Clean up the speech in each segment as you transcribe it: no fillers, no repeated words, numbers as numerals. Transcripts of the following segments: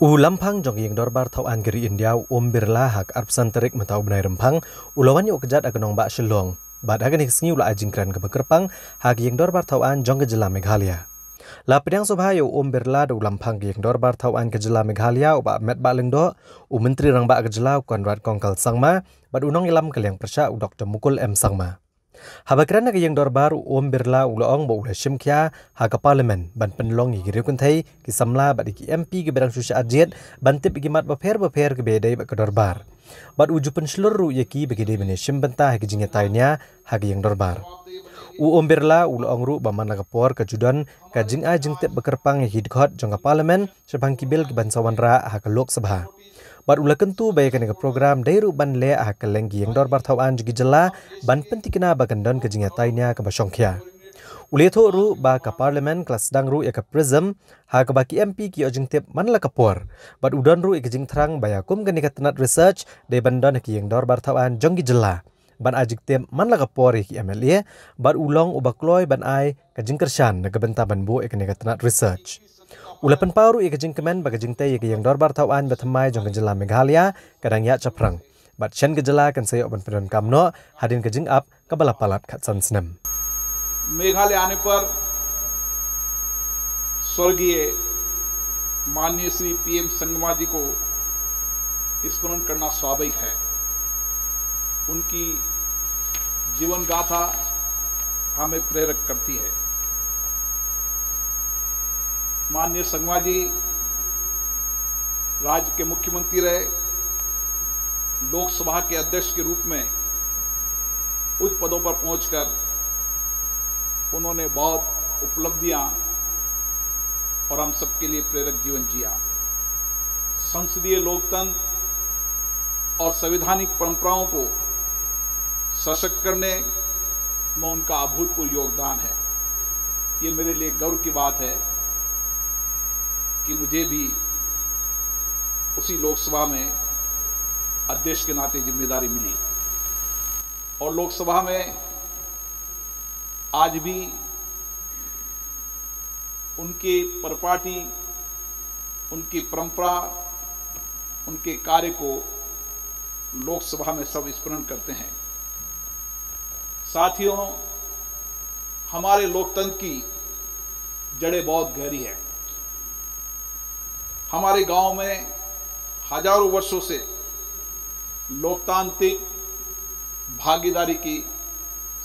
Lampang jong yang dorbar tau Geri India Birla hak arpsan terik mentau benai rempang ulawan yuk kejat agenong bak shelong bad agen hisngi ula ajingkran ke bekerpang hak yang dorbar tau jong kejela Meghalaya. La pedang sobhayo Birla do lampang yang dorbar tau kejela Meghalaya uba met bak lengdo menteri rang bak kejela Konrad Kongkal Sangma bad unong ilam kaliang persya Dr. Mukul M Sangma. Habakran na yang dorbar Birla ulaong bo ula shimkya haka parlimen ban penlong igiri kuntai ki samla bad ki MP ki berang susya ajet ban tip ki mat baper ke bedai bak dorbar bad uju pensluru yaki begede bene shimbenta haki jingetainya haki yang dorbar Birla ulaong ru baman nakapor ke judan ka jing a jing tip bekerpang hidkhot jong parlimen sebang ki bil ki bansawan ra haka lok sabha Bad ula kentu bayakan ke program dairu ban le hak lenggi yang dorbar tauan jugi jela ban pentikna bagandon ke jingatainya ke basyongkia. Ule tho ru ba ka parlimen kelas dang ru ya ke prism ha ke baki MP ki ojing tip man la kapor. Bad udon ru ke jing terang bayakum ke nikatanat research de bandon ki yang dorbar tauan jonggi jela. Ban ajik tip man la kapor ki MLA bad ulong ubakloy ban ai ke jing kershan ke benta ban bu ke nikatanat research. Ulapan paru ia kejing kemen bagi jing teh yang dorbar tauan bertemai jong kejela Meghalaya kadang ya caprang. Bat chen kejela kan saya open pedon kamno hadin kejing up kabala palat kat san senam. Meghalaya आने पर स्वर्गीय माननीय Shri PM Sangma जी को स्मरण करना स्वाभाविक है। उनकी जीवन गाथा हमें प्रेरक करती है। माननीय संगमा जी राज्य के मुख्यमंत्री रहे, लोकसभा के अध्यक्ष के रूप में उच्च पदों पर पहुंचकर उन्होंने बहुत उपलब्धियां और हम सबके लिए प्रेरक जीवन जिया। संसदीय लोकतंत्र और संवैधानिक परंपराओं को सशक्त करने में उनका अभूतपूर्व योगदान है। ये मेरे लिए गर्व की बात है कि मुझे भी उसी लोकसभा में अध्यक्ष के नाते जिम्मेदारी मिली और लोकसभा में आज भी उनके परिपाटी, उनकी परंपरा, उनके कार्य को लोकसभा में सब स्मरण करते हैं। साथियों, हमारे लोकतंत्र की जड़ें बहुत गहरी है। हमारे गांव में हजारों वर्षों से लोकतांत्रिक भागीदारी की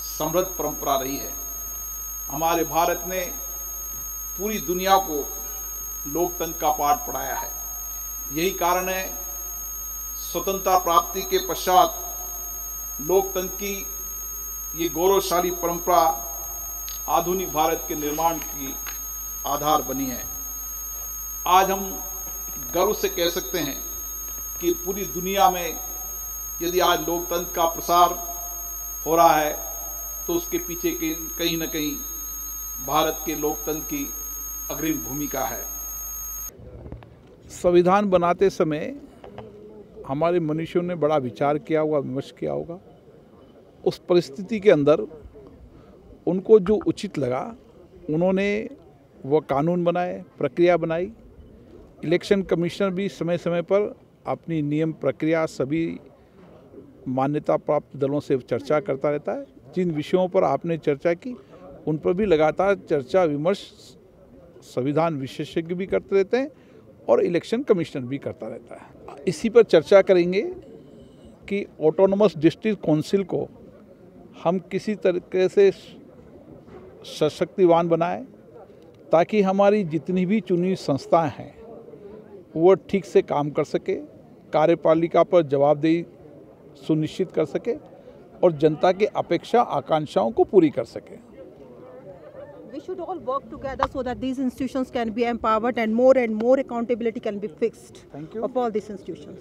समृद्ध परंपरा रही है। हमारे भारत ने पूरी दुनिया को लोकतंत्र का पाठ पढ़ाया है। यही कारण है स्वतंत्रता प्राप्ति के पश्चात लोकतंत्र की ये गौरवशाली परंपरा आधुनिक भारत के निर्माण की आधार बनी है। आज हम गर्व से कह सकते हैं कि पूरी दुनिया में यदि आज लोकतंत्र का प्रसार हो रहा है तो उसके पीछे कहीं न कहीं भारत के लोकतंत्र की अग्रिम भूमिका है। संविधान बनाते समय हमारे मनुष्यों ने बड़ा विचार किया होगा, विमर्श किया होगा। उस परिस्थिति के अंदर उनको जो उचित लगा उन्होंने वह कानून बनाए, प्रक्रिया बनाई। इलेक्शन कमिश्नर भी समय समय पर अपनी नियम प्रक्रिया सभी मान्यता प्राप्त दलों से चर्चा करता रहता है। जिन विषयों पर आपने चर्चा की उन पर भी लगातार चर्चा विमर्श संविधान विशेषज्ञ भी करते रहते हैं और इलेक्शन कमिश्नर भी करता रहता है। इसी पर चर्चा करेंगे कि ऑटोनोमस डिस्ट्रिक्ट काउंसिल को हम किसी तरीके से सशक्तिवान बनाएं ताकि हमारी जितनी भी चुनी संस्थाएं हैं वो ठीक से काम कर सके, कार्यपालिका पर जवाबदेही सुनिश्चित कर सके और जनता की अपेक्षा आकांक्षाओं को पूरी कर सके। We should all work together so that these institutions can be empowered and more accountability can be fixed of all these institutions.